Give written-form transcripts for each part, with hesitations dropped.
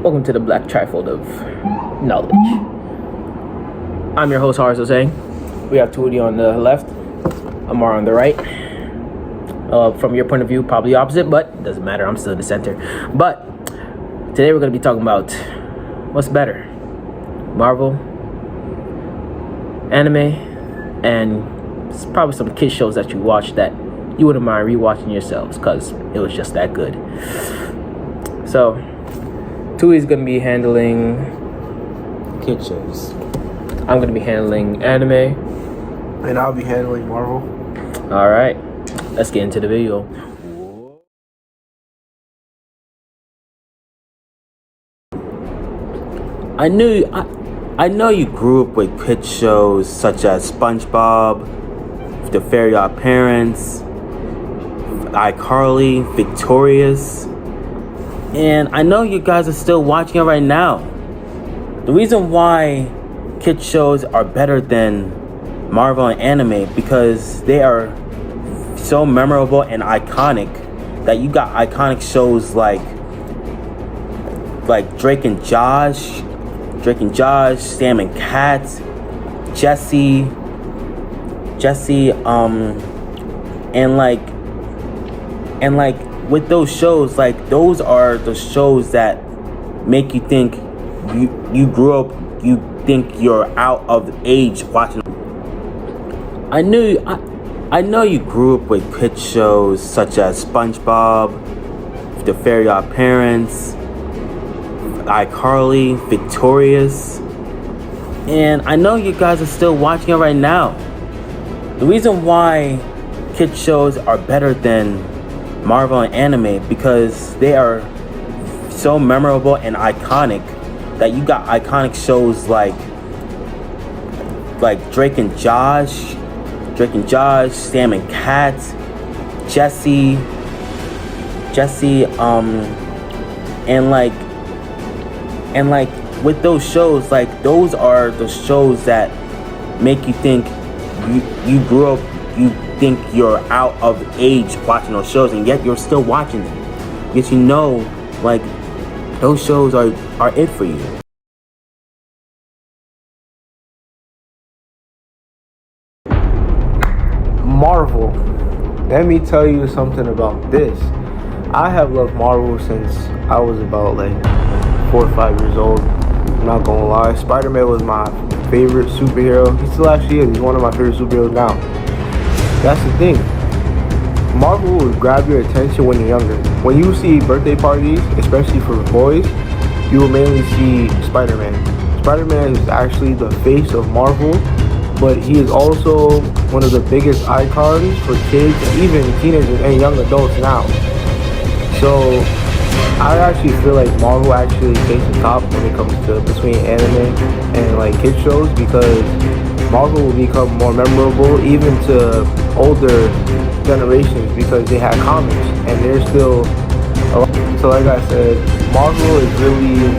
Welcome to the Black Trifold of Knowledge. I'm your host, Haris Hossein. We have Tuudi on the left, Amar on the right. From your point of view, probably opposite, but it doesn't matter. I'm still in the center. But today we're going to be talking about what's better, Marvel, anime, and probably some kid shows that you watch that you wouldn't mind rewatching yourselves because it was just that good. So, Tui's going to be handling kid shows. I'm going to be handling anime. And I'll be handling Marvel. Alright, let's get into the video. I know you grew up with kid shows such as SpongeBob, The Fairly Odd Parents, iCarly, Victorious, and I know you guys are still watching it right now. The reason why kid shows are better than Marvel and anime because they are so memorable and iconic that you got iconic shows like Drake and Josh, Sam and Cat, Jesse, and with those shows, like those are the shows that make you think you grew up, you think you're out of age watching. I know you grew up with kid shows such as SpongeBob, The Fairly Odd Parents, iCarly, Victorious, and I know you guys are still watching it right now. The reason why kid shows are better than Marvel and anime because they are so memorable and iconic that you got iconic shows like Drake and Josh, Sam and Cat, Jesse, and with those shows, like those are the shows that make you think you grew up, you think you're out of age watching those shows, and yet you're still watching them because you know, like, those shows are it for you. Marvel. Let me tell you something about this. I have loved Marvel since I was about like 4 or 5 years old. I'm not gonna lie. Spider-Man was my favorite superhero. He still actually is. He's one of my favorite superheroes now. That's the thing. Marvel will grab your attention when you're younger. When you see birthday parties, especially for boys, you will mainly see Spider-Man. Spider-Man is actually the face of Marvel, but he is also one of the biggest icons for kids, even teenagers and young adults now. So I actually feel like Marvel actually takes the top when it comes to between anime and like kid shows because Marvel will become more memorable even to older generations because they had comics and they're still alive. So like I said, Marvel is really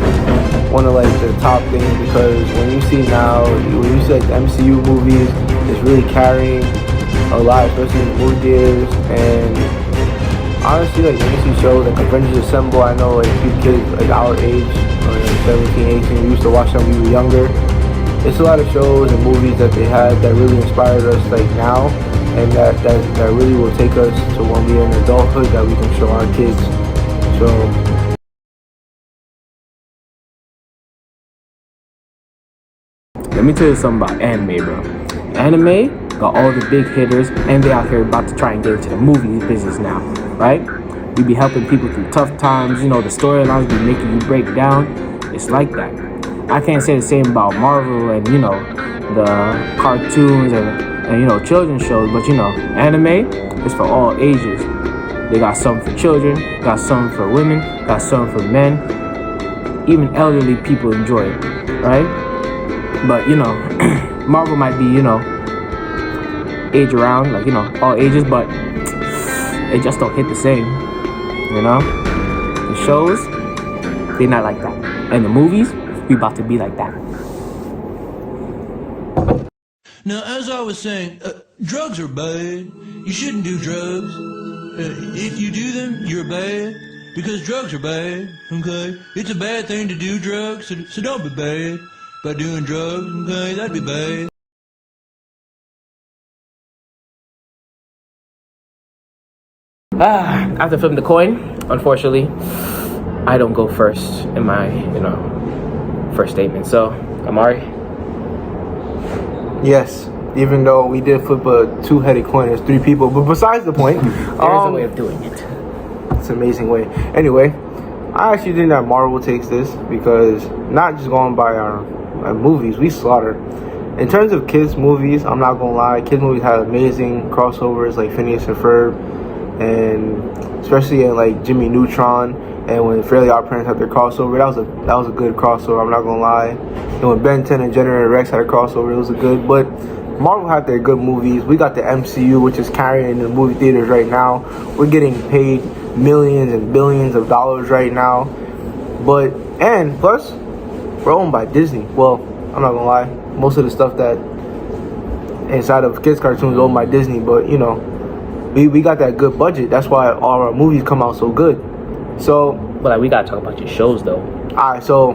one of like the top things because when you see now, when you see like the MCU movies, it's really carrying a lot, especially in the movie theaters. And honestly, like when you see shows like Avengers Assemble, I know like few kids like our age, or like 17, 18, we used to watch them when we were younger. It's a lot of shows and movies that they had that really inspired us like now, and that really will take us to when we're in adulthood that we can show our kids. So Let me tell you something about anime, bro. Anime got all the big hitters, and they out here about to try and get into the movie business now, right? We be helping people through tough times. You know, the storylines be making you break down. It's like that. I can't say the same about Marvel and, you know, the cartoons and you know, children's shows, but, you know, anime is for all ages. They got some for children, got some for women, got some for men. Even elderly people enjoy it, right? But, you know, Marvel might be, you know, age around, like, you know, all ages, but they just don't hit the same, you know? The shows, they're not like that. And the movies, we about to be like that. Now, as I was saying, drugs are bad. You shouldn't do drugs. If you do them, you're bad. because drugs are bad, okay? It's a bad thing to do drugs, so don't be bad by doing drugs, okay? That'd be bad. After flipping the coin, unfortunately, I don't go first in my, first statement. So, Amari? Yes, even though we did flip a two-headed coin, there's three people. But besides the point, There's a way of doing it. it's an amazing way. Anyway, I actually think that Marvel takes this because not just going by our movies, we slaughter. In terms of kids movies, I'm not gonna lie, kids movies have amazing crossovers like Phineas and Ferb, and especially in like Jimmy Neutron, and when Fairly Odd Parents had their crossover, that was a good crossover. I'm not gonna lie. And when Ben 10 and General Rex had a crossover, it was a good. But Marvel had their good movies. We got the MCU, which is carrying the movie theaters right now. We're getting paid millions and billions of dollars right now. And plus, we're owned by Disney. Well, I'm not gonna lie. Most of the stuff that inside of kids cartoons is owned by Disney, but we got that good budget. That's why all our movies come out so good. So, But like, we gotta talk about your shows though. alright, so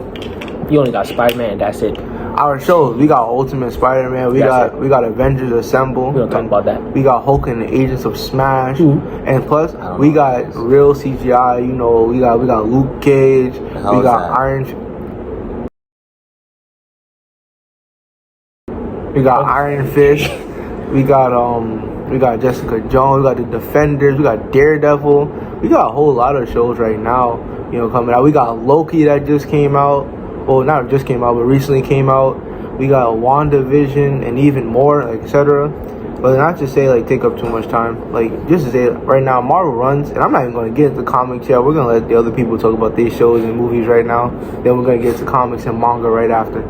You only got Spider-Man, that's it. our shows, we got Ultimate Spider-Man, we got Avengers Assemble. We don't talk about that. We got Hulk and the Agents of Smash, Ooh. and plus we got real CGI. We got Luke Cage, we hell is got that? We got Iron Fist, we got Jessica Jones, we got the Defenders, we got Daredevil. We got a whole lot of shows right now, coming out. We got Loki that just came out. Well, not just came out, but recently came out. We got WandaVision and even more, like, etc. But not to say, like, take up too much time. Like, just to say, right now, Marvel runs, and I'm not even going to get into comics yet. We're going to let the other people talk about these shows and movies right now. Then we're going to get to comics and manga right after.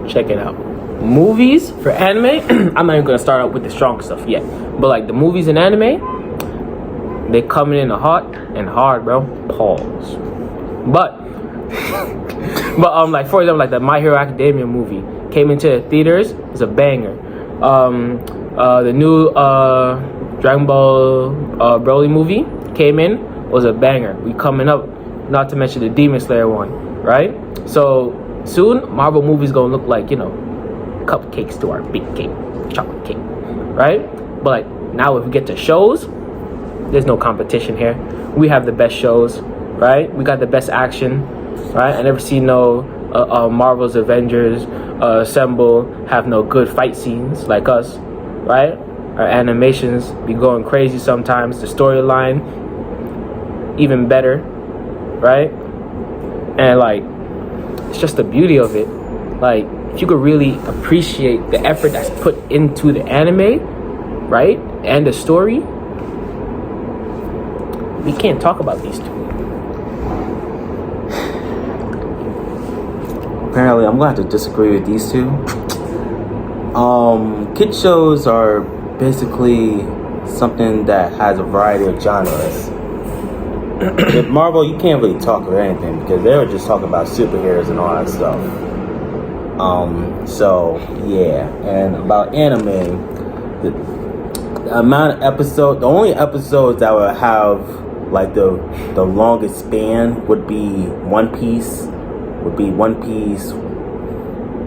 Check it out. Movies for anime, I'm not even gonna start out with the strong stuff yet. But like the movies and anime, they coming in hot and hard, bro. Pause. But like for example, like the My Hero Academia movie came into the theaters. It's a banger. The new Dragon Ball Broly movie came in, was a banger. We coming up, not to mention the Demon Slayer one, right? So soon Marvel movies gonna look like cupcakes to our big cake, chocolate cake, right? But like now, if we get to shows, there's no competition here. We have the best shows, right? We got the best action, right? I never seen no Marvel's Avengers Assemble have no good fight scenes like us, right? Our animations be going crazy sometimes. The storyline even better, right? And like, it's just the beauty of it. Like, if you could really appreciate the effort that's put into the anime, right, and the story, we can't talk about these two. Apparently, I'm going to have to disagree with these two. Kid shows are basically something that has a variety of genres. With Marvel, you can't really talk about anything because they were just talking about superheroes and all that stuff. So yeah, and about anime, the amount of episodes, the only episodes that would have like the longest span would be One Piece,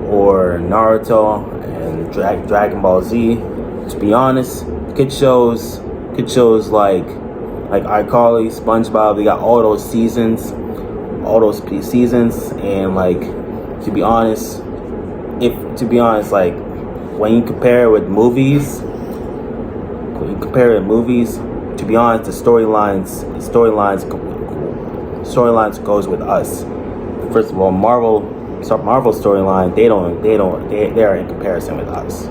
or Naruto and Dragon Ball Z. To be honest, kid shows like iCarly, SpongeBob, they got all those seasons, and like to be honest, like when you compare it with movies, to be honest, the storylines goes with us. First of all, Marvel storyline, they are in comparison with us.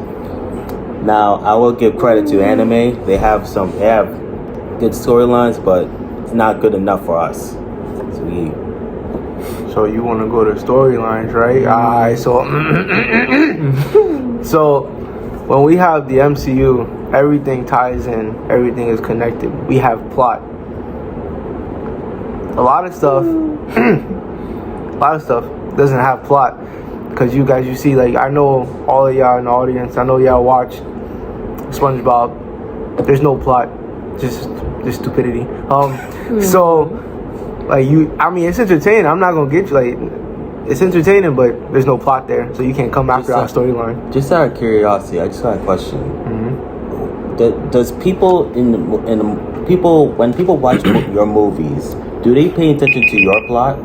Now, I will give credit to anime. They have good storylines, but it's not good enough for us. So you want to go to storylines, right? Alright, so when we have the MCU, everything ties in, everything is connected. We have plot. A lot of stuff doesn't have plot because you see, like, I know all of y'all in the audience, I know y'all watch SpongeBob. There's no plot, just stupidity. So Like I mean, it's entertaining. I'm not gonna get you like. It's entertaining, but there's no plot there, so you can't come after our storyline. Just out of curiosity, I just got a question. Does people when people watch your movies, do they pay attention to your plot?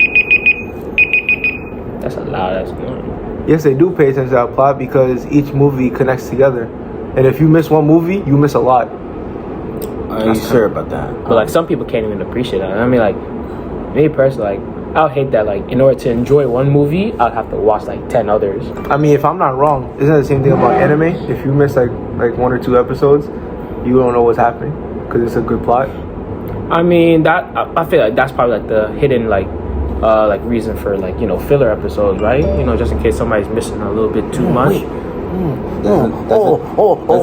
That's a lot. That's one. Yes, they do pay attention to our plot because each movie connects together. And if you miss one movie, you miss a lot. Are you sure about that? But like some people can't even appreciate that. I mean, like me personally, like I'll hate that. Like in order to enjoy one movie, I'll have to watch like 10 others. I mean, if I'm not wrong, isn't that the same thing about anime? If you miss like 1 or 2 episodes, you don't know what's happening because it's a good plot. I mean, that I feel like that's probably like the hidden like reason for like, you know, filler episodes, right? You know, just in case somebody's missing a little bit too much.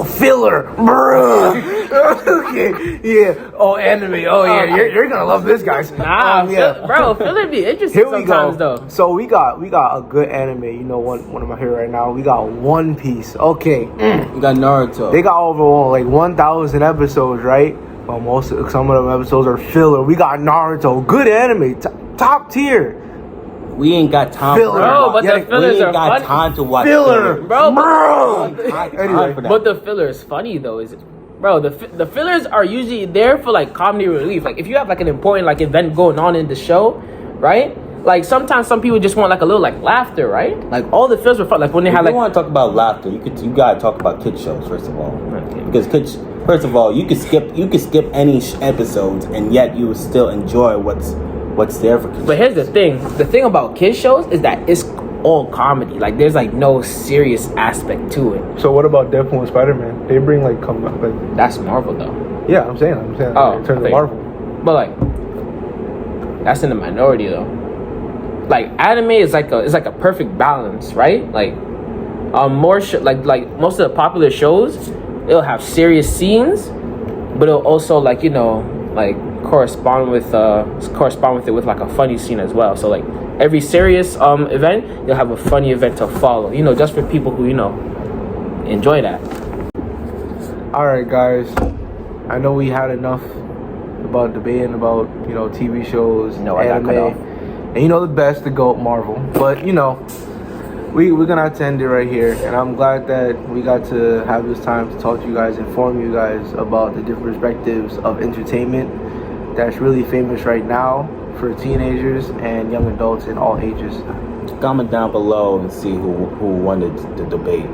Filler, bruh. Okay, yeah. Oh, anime. Oh, yeah. You're gonna love this, guys. Nah, bro, filler be interesting Here we sometimes go. though. So we got a good anime. You know, one of my here right now. We got One Piece. Okay, You got Naruto. they got over like 1,000 episodes, right? Well, some of them episodes are filler. We got Naruto, good anime, top tier. We ain't got time Filler. Bro, but Yeah, the fillers we ain't are got funny. time to watch Filler, Bro, Anyway, But the filler is funny though, is it? Bro, the fillers are usually there for like comedy relief. Like if you have like an important like event going on in the show, right? Like sometimes some people just want like a little like laughter, right? Like all the fillers were fun. Like when they If had you like want to talk about laughter, you gotta talk about kid shows first of all. Okay. Because first of all, you could skip any episodes and yet you would still enjoy what's there for kids. But here's the thing. The thing about kids shows is that it's all comedy. Like there's like no serious aspect to it. so what about Deadpool and Spider-Man? They bring like That's Marvel though. yeah, I'm saying Oh, in terms of okay. Marvel. But like that's in the minority though. Like anime is like a perfect balance, right? Like more like most of the popular shows, it'll have serious scenes, but it'll also like, you know, like correspond with it with like a funny scene as well. So like every serious event, you'll have a funny event to follow, you know, just for people who, you know, enjoy that. All right, guys. I know we had enough about debating about, you know, TV shows, No, I got anime, cut off. and you know the best, the GOAT, Marvel. But you know, we're gonna have to end it right here. And I'm glad that we got to have this time to talk to you guys, inform you guys about the different perspectives of entertainment that's really famous right now for teenagers and young adults in all ages. Comment down below and see who won the debate.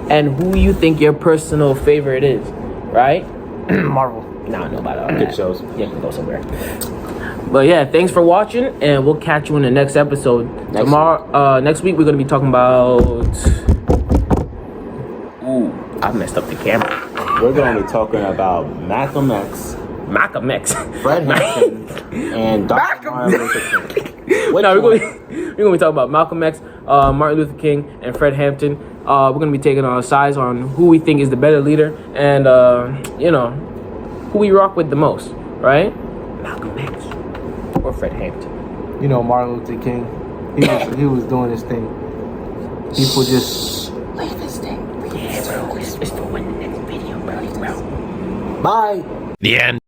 And who you think your personal favorite is, right? Marvel. Nah, nobody. Good shows. Yeah, you can go somewhere. But yeah, thanks for watching, and we'll catch you in the next episode. Next week we're gonna be talking about. Ooh, I messed up the camera. We're gonna be talking about Malcolm X, Malcolm X. Fred Hampton, and Dr. Martin Luther King. No, we're gonna be talking about Malcolm X, Martin Luther King, and Fred Hampton. We're gonna be taking our sides on who we think is the better leader, and you know, who we rock with the most, right? Malcolm X or Fred Hampton. You know, Martin Luther King. He was doing his thing. People just. Leave this thing. Yeah, bro. It's for the next video, bro. Bye. The end.